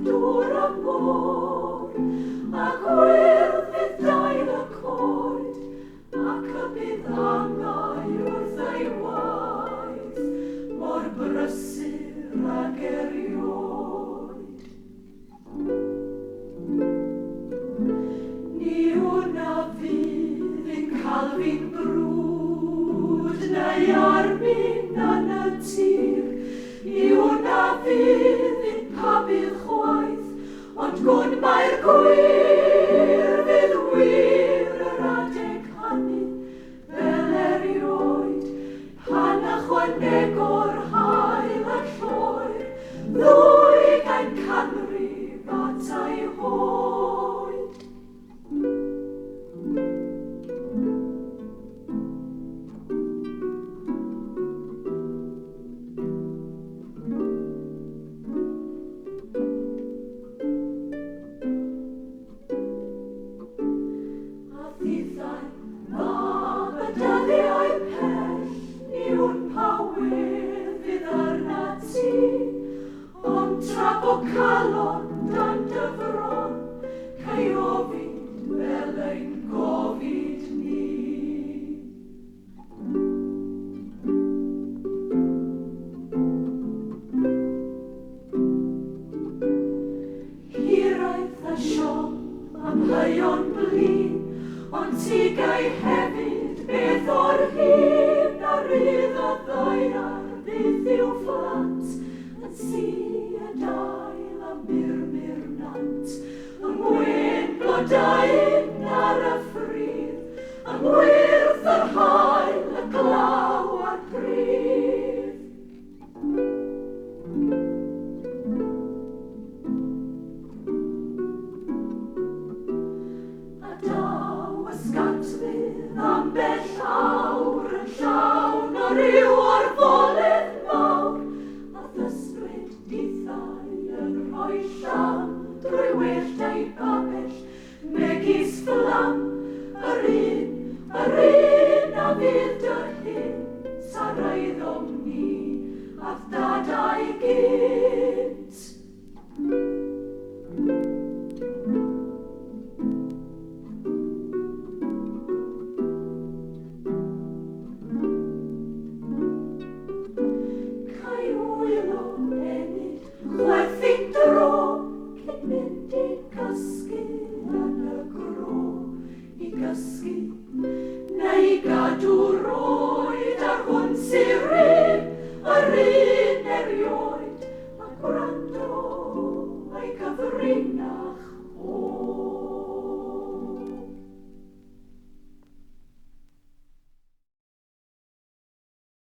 dŵr y môr, ac wyrdd dail y coed, ac y bydd angau wrth ei waith, mor brysur ac erioed. Ni hwnna fydd yn cael fi'n brwd, neu armyn yn y tir, ni hwnna fydd yn pabydd chwaith, ond gwn mae'r gwir fydd wir yr adeg hynny, fel erioed, pan ychwanego'r hael y lloer, ddwy gael canrif at ei hoed. Tra bo calon dan dyfron, cael ofid fel ein gofid ni. Hiraeth a siom am hyon blin, ond ti gai hefyd beth o'r hyn a rydd o ddaiar beth yw fflat, yn si y dail a murmurnant, yng ngwyn blodau'n ar y ffrif, yng ngwyrdd yr hael y glaw a'r prif. A daw ysgant fydd am bell awr yn llawn o ryw orfoledd mawr, a ddysgwyd dithau yn rhoi llawn drwy wyllt ei babell, megis fflam, yr un a fydd dy hyn, saraidd omni, a ddadau gynt. Chwerthin dro, cyn mynd i gysgu yn y gro, i gysgu